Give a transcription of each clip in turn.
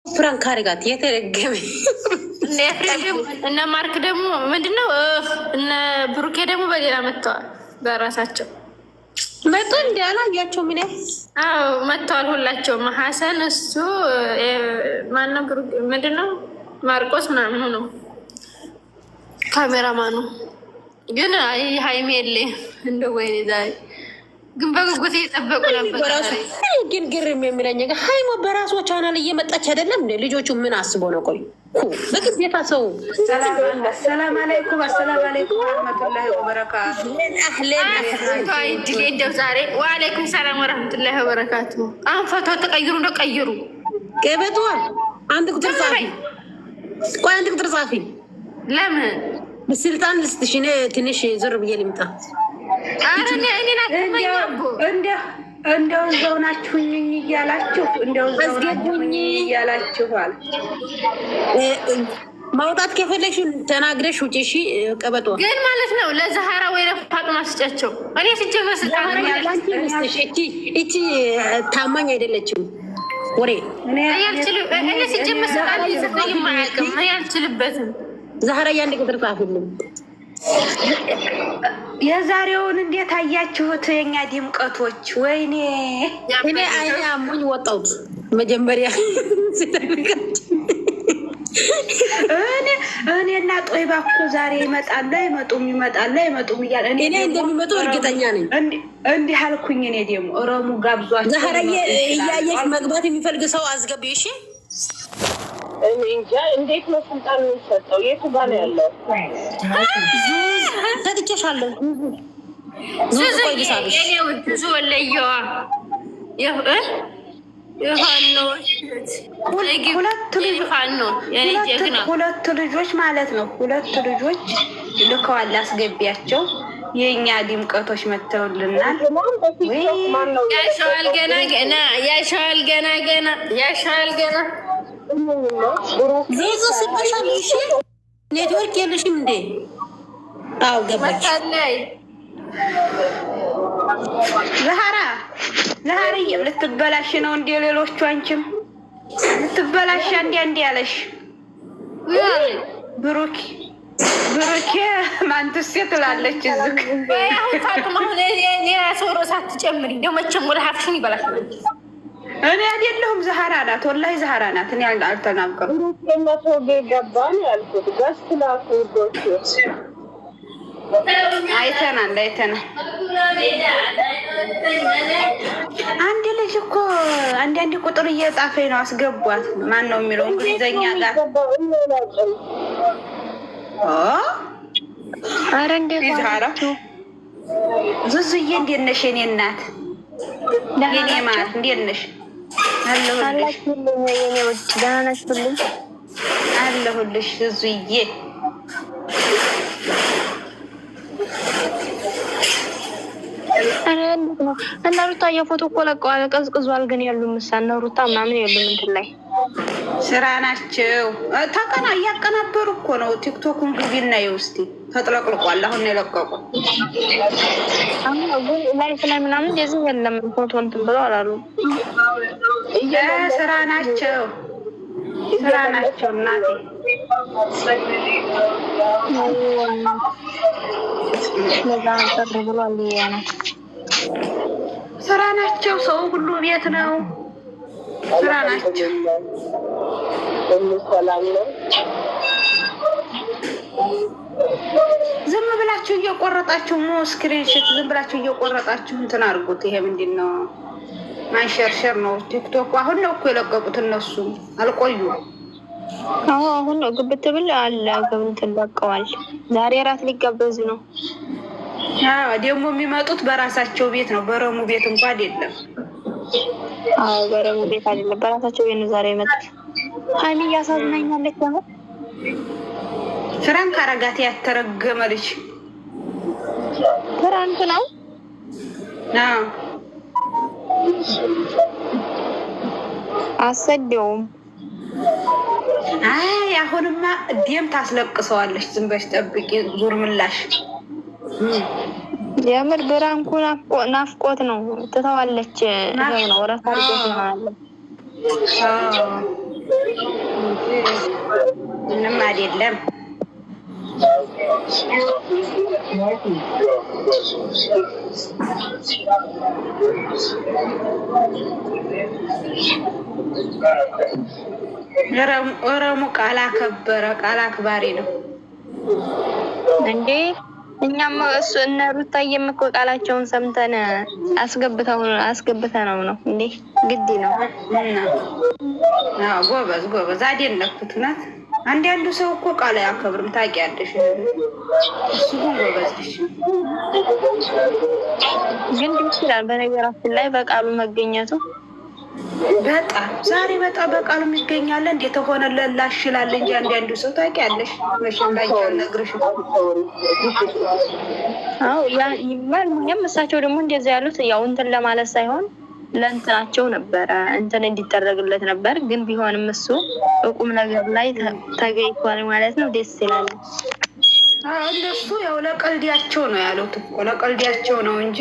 ፍራንክ አድርጋት የተረገመ እነ ማርክ ደግሞ ምንድነው? እነ ብሩኬ ደግሞ በሌላ መጥተዋል። በራሳቸው መጡ እንዲ አላያቸው ምን? አዎ መጥተዋል ሁላቸውም። ሀሰን እሱ ማነው? ብሩኬ ምንድነው? ማርቆስ ምናምን ነው ካሜራማኑ። ግን ሀይሜ የለ እንደ ወይኔ ዛሬ ግን በጉጉት እየጠበቁ ነበር። ግን ግርም የሚለኝ ሀይሞ በራሷ ቻናል እየመጣች አይደለም እንዴ? ልጆቹ ምን አስበው ነው? ቆይ በግዴታ ሰው ሰላም አለይኩም አሰላም አለይኩም ወረህመቱላሂ ወበረካቱ። እንደው ዛሬ ወአለይኩም ሰላም ወረህመቱላሂ ወበረካቱ። አሁን ፎቶ ተቀይሩ እንደው ቀይሩ። ገበቷል አንድ ቁጥር ጻፊ። ቆይ አንድ ቁጥር ጻፊ። ለምን በስልጣን ልስትሽ እኔ ትንሽ ዞር ብዬ ልምጣ። እንደው እዛው ናችሁኝ እያላችሁ እንደው እዛው ናችሁኝ እያላችኋል። ማውጣት ከፈለግሽ ተናግረሽ ውጪ። እሺ ቀበጦ ግን ማለት ነው ለዛህራ ወይ ለፋጥማ ስጫቸው። እኔ ሲጀመር ስልጣን ያላንቺ ልስትሽ እቺ ታማኝ አይደለችም። ወሬ እኔ ሲጀመር ስልጣን ይዘፈኝ ማያውቅም። እኔ አልችልበትም። ዛህራ አንድ ቁጥር ጻፉልኝ። የዛሬውን እንዴት አያችሁት? የኛ ድምቀቶች ወይኔ እኔ አይኔ አሞኝ ወጣሁት መጀመሪያ እኔና ጦይባ እኮ ዛሬ ይመጣሉ አይመጡም እያለ እኔ እንደሚመጡ እርግጠኛ ነኝ። እንዲህ አልኩኝ። እኔ ደግሞ ኦሮሙ ጋብዟቸው ዛህራዬ እያየሽ መግባት የሚፈልግ ሰው አስገቢ። እሺ እንጃ እንዴት ነው ስልጣን የሚሰጠው? የቱ ጋር ነው ያለው? ሰጥቼሻለሁ። ሁለቱ ልጆች ማለት ነው። ሁለቱ ልጆች ልከዋል። አስገቢያቸው። የእኛ ድምቀቶች መተውልናል። ያሸዋል ገና ዙዙ ስበሻል። እሺ ኔትወርክ የለሽም እንዴ? አዎ ገባች። ዛህራዬ ልትበላሽ ነው እንዴ? ሌሎቹ አንቺም ልትበላሽ አንዴ ያለሽ ብሩኬ ማንትስ ትላለች። እዝግ ፋጡማ ሶሮ ሳትጨምሪ እንደው መቼም ወደ ሀፍሽን ይበላሽ። እኔ አይደለሁም ዛህራ ናት። ወላሂ ዛህራ ናት። እኔ አልተናገሩም። ገባን ያልኩት ገስት ላኩ ዶክተር አይተናል። አንድ ልጅ እኮ አንድ ቁጥር እየጻፈኝ ነው። አስገቧት። ማን ነው የሚለው እንግሊዘኛ ጋር? ኧረ እንዴት ናችሁ? ዙዙዬ እንዴት ነሽ? የኔ እናት የኔ ማለት እንዴት ነሽ? አለሁልሽ። የኔ ውጭ ደህና ናችሁልኝ? አለሁልሽ ዙዙዬ። እነ ሩታ የፎቶ እኮ ለቀዋል። ቀዝቅዟል ግን የሉም። እነ ሩታ ምናምን የሉም። እንትን ላይ ስራ ናቸው። እያቀናበሩ እኮ ነው። ቲክቶኩን ግቢና የውስቲ ተጥለቅልቋል። አሁን ነው የለቀቁ። ላይፍ ላይ ምናምን እንደዚህ የለም። ፎቶ እንትን ብለው አላሉ። ስራ ናቸው እናቴ። ስራ ናቸው። ሰው ሁሉ ቤት ነው። ስራ ናቸው። ዝም ብላችሁ እየቆረጣችሁ ስክሪንሾት ዝም ብላችሁ እየቆረጣችሁ እንትን አድርጉት። ይሄ ምንድን ነው? ማንሸርሸር ነው። ቲክቶክ አሁን ነው እኮ የለቀቁት እነሱ አልቆዩም። አሁን ነው ግብት ብል አለ እንትን ለቀዋል። ዛሬ እራት ሊጋበዙ ነው። ደግሞ የሚመጡት በራሳቸው ቤት ነው። በረሙ ቤት እንኳን አይደለም። በረሙ ቤት አይደለም፣ በራሳቸው ቤት ነው ዛሬ የመጡት። ሀይሚ እያሳዝናኛለች። ፍራንክ አረጋት። ያተረገመ ልጅ ፍራንክ ነው። አሰደውም። አሁንማ ደም ታስለቅሰዋለች። ዝም በሽ ጠብቂ። ዙር ምላሽ የምር ብራንኩ ናፍቆት ነው። ትተዋለች። ነው ረሳርጎት ነው አለ ምንም አይደለም። ኦሮሞ ቃል አከበረ፣ ቃል አክባሪ ነው እንዴ። እኛም እሱ እነ ሩታዬም እኮ ቃላቸውን ሰምተን አስገብተነው ነው እንዴ። ግድ ነው። አዎ ጎበዝ ጎበዝ። አደነኩት ናት። አንዳንዱ ሰው እኮ ቃል አያከብርም ታውቂያለሽ። እሱ ግን ጎበዝ ነሽ። ግን ደስ ይላል በነገራችን ላይ በቃሉ መገኘቱ። በጣም ዛሬ በጣም በቃሉ ይገኛል። እንዴት ሆነ ለላሽላል እንጂ አንዳንዱ ሰው ታውቂያለሽ መሸላኝ ነግርሽ። አዎ ያ ይባል ሙየም እሳቸው ደግሞ እንደዛ ያሉት ያው እንትን ለማለት ሳይሆን ለእንትናቸው ነበረ እንትን እንዲደረግለት ነበር። ግን ቢሆንም እሱ በቁም ነገር ላይ ተገኝቷል ማለት ነው። ደስ ይላል። እነሱ ያው ለቀልዲያቸው ነው ያሉት እኮ ለቀልዲያቸው ነው እንጂ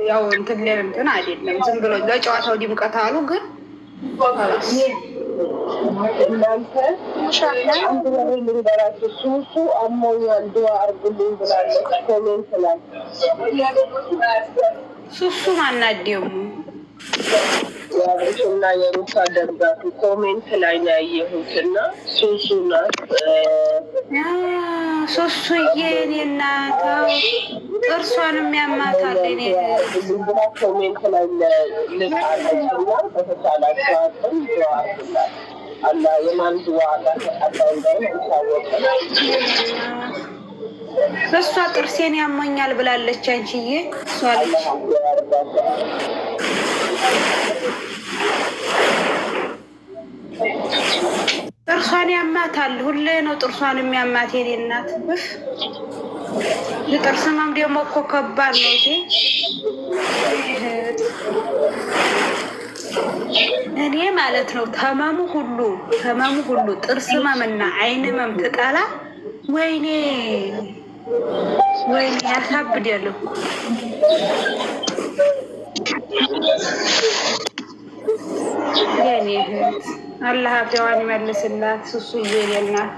ያው እንትን ለእንትን አይደለም። ዝም ብሎ ለጨዋታው ድምቀት አሉ። ግን እናንተ አንድ ላይ ልንገራችሁ። ሱሱ አሞኛል ዱአ አርጉልኝ ብላለች ኮሜንት ላይ። ሱሱ ማናደሙ ያብሽና የሩታ ደርጋቱ ኮሜንት ላይ ነው ያየሁትና ሱሱ ናት። ሱሱዬ እኔ እናታው ጥርሷንም ያማታል። እኔ ኮሜንት ላይ ልታለችና በተቻላችሁ አቅም ዱአ አድርጉላት። አላህ የማን ዱአ አላህ እንደሆነ እሷ ጥርሴን ያመኛል ብላለች። አንቺዬ እሷ ልጅ ጥርሷን ያማታል። ሁሌ ነው ጥርሷን የሚያማት የኔ እናት። የጥርስ ህመም ደግሞ እኮ ከባድ ነው። እኔ ማለት ነው ተመሙ ሁሉ ጥርስ ህመምና አይን ህመም ትጠላ። ወይኔ ያሳብዳል እኮ የኔ እህት። አላህ አፍያዋን ይመልስላት። ሱሱዬ የኔ እናት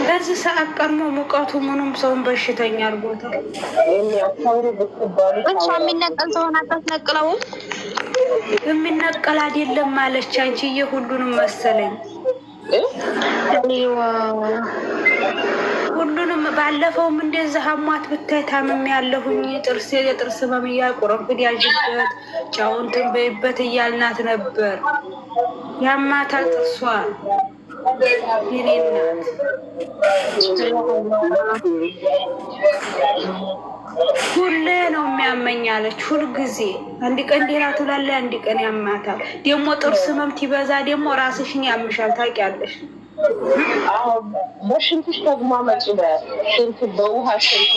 በዚህ ሰዓት ቀድሞ ሙቀቱ ምኑም ሰውን በሽተኛ አድርጎታል። እሷ የሚነቀል ሰውን አታስነቅለውም። የሚነቀል አይደለም ማለች አንቺዬ። ሁሉንም መሰለኝ ሁሉንም። ባለፈውም እንደዛ ሀሟት ብታይ ታምም ያለሁኝ የጥርስ ህመም ቁርንፍድ ያዥበት ጫውንትን በይበት እያልናት ነበር። ያማታል ጥርሷ የኔ እናት። ሁሌ ነው የሚያመኛለች ሁልጊዜ። አንድ ቀን ደህና ትላለች፣ አንድ ቀን ያማታል። ደግሞ ጥርስ ህመም ትበዛ ደግሞ ራስሽን ያምሻል ታውቂያለሽ። በሽንትሽ ተግማመጭ በሽንት በውሃ ሽንቷ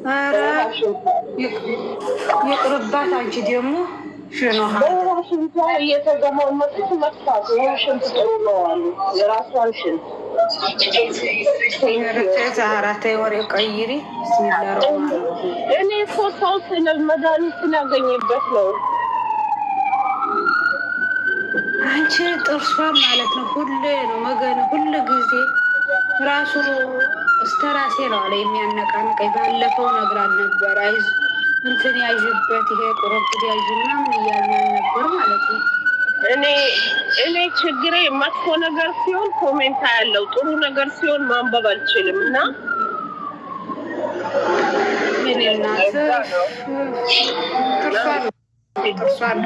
ኧረ ይቅርባት። አንቺ ደግሞ ሽኖሃ በውሃ ሽንቷ እየተገማመጠች መጥፋት። ውሃ ሽንት ጥሩ ነው አሉ። የራሷን ሽንት ዛራተ ወሬ ቀይሪ። እኔ እኮ ሰው መድኃኒት ስላገኘበት ነው። አንቺ ጥርሷን ማለት ነው ሁሌ ነው መገን ሁሉ ጊዜ ራሱ እስተራሴ ነው አለ የሚያነቃንቀኝ። ባለፈው ነግራን ነበር አይዞ እንትን ያዥበት ይሄ ቁርንፍድ ያዥ ምናምን እያልን ነበር ማለት ነው። እኔ ችግሬ መጥፎ ነገር ሲሆን ኮሜንት ያለው ጥሩ ነገር ሲሆን ማንበብ አልችልም እና ምን እናት ጥርሷን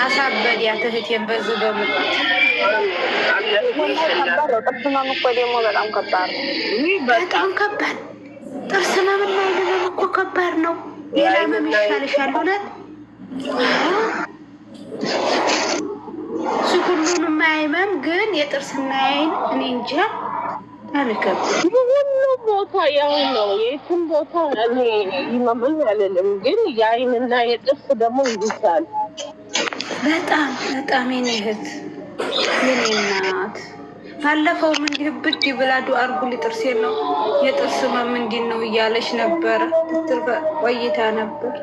አሳበዲያት እህቴን በዚህ በሙቀት ጥርስ ህመም እኮ ደግሞ በጣም ከባድ ነው። በጣም ከባድ ጥርስ ህመምና አይን ህመም እኮ ከባድ ነው። ሌላ ህመም ይሻልሻል እውነት። እሱ ሁሉንም አይመም ግን የጥርስና አይን እኔ እንጃ አልከብም። ሁሉም ቦታ ያው ነው። የትም ቦታ እኔ ይመመኝ አልልም፣ ግን የአይንና የጥርስ ደግሞ ይብሳል በጣም የኔ እህት የኔ እናት። ባለፈውም እንዲህ ብድ ብላ ዱአ አድርጉልኝ ጥርሴን ነው የጥርስ ህመም እንዲህ ነው እያለች ነበረ ትትል ቆይታ ነበር።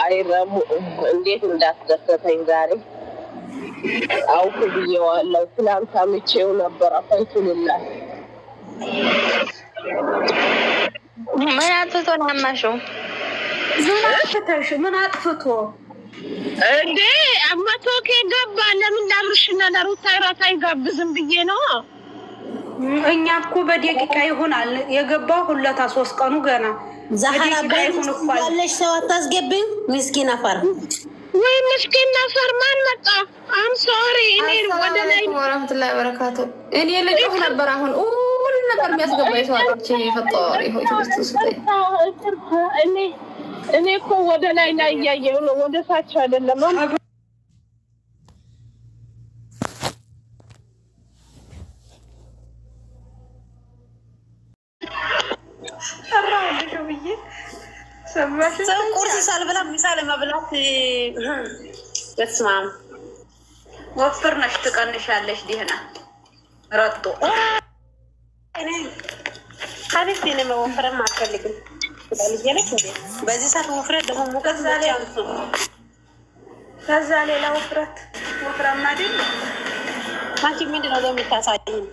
አይ ረሙ እንዴት እንዳስደሰተኝ ዛሬ አውቅ ብዬዋለሁ። ትናንት አምቼው ነበር። አፈንቱልላህ ምን አጥፍቶ ነው ያማሽው? ምን አጥፍቶ እንዴ? አማቶ ከገባ ለምን ላብርሽና ለሩታ ራት አይጋብዝም ብዬ ነው። እኛ እኮ በደቂቃ ይሆናል የገባው ሁለታ 3 ቀኑ ገና ዛሃራ ባለሽ ሰው አታስገብኝ። ምስኪን አፈር ወይ ምስኪን አፈር ማን መጣ? አም ሶሪ እኔ ወደ ላይ ወራህመቱላሂ ወበረካቱ። እኔ ልጅህ ነበር አሁን ሁሉ ነገር የሚያስገባኝ ሰው አጥቼ ፈጣሪ ሆይ ክርስቶስ እኔ እኮ ወደ ላይ እያየሁ ነው፣ ወደ ታች አይደለም። ሰው ቁርስ ሳልበላ ምሳ ለመብላት በስመ አብ ወፍር ነሽ ትቀንሻለሽ። ደህና ረጦ እኔ ካለሽ እኔ መወፈርም አልፈልግም። ስለልጄለሽ እንዴ በዚህ ሰዓት ወፍረት ደግሞ ሙቀት ዛቻንቱ ከዛ ሌላ ወፍረት ወፍራማ አይደል? አንቺ ምንድነው ለምታሳይኝ?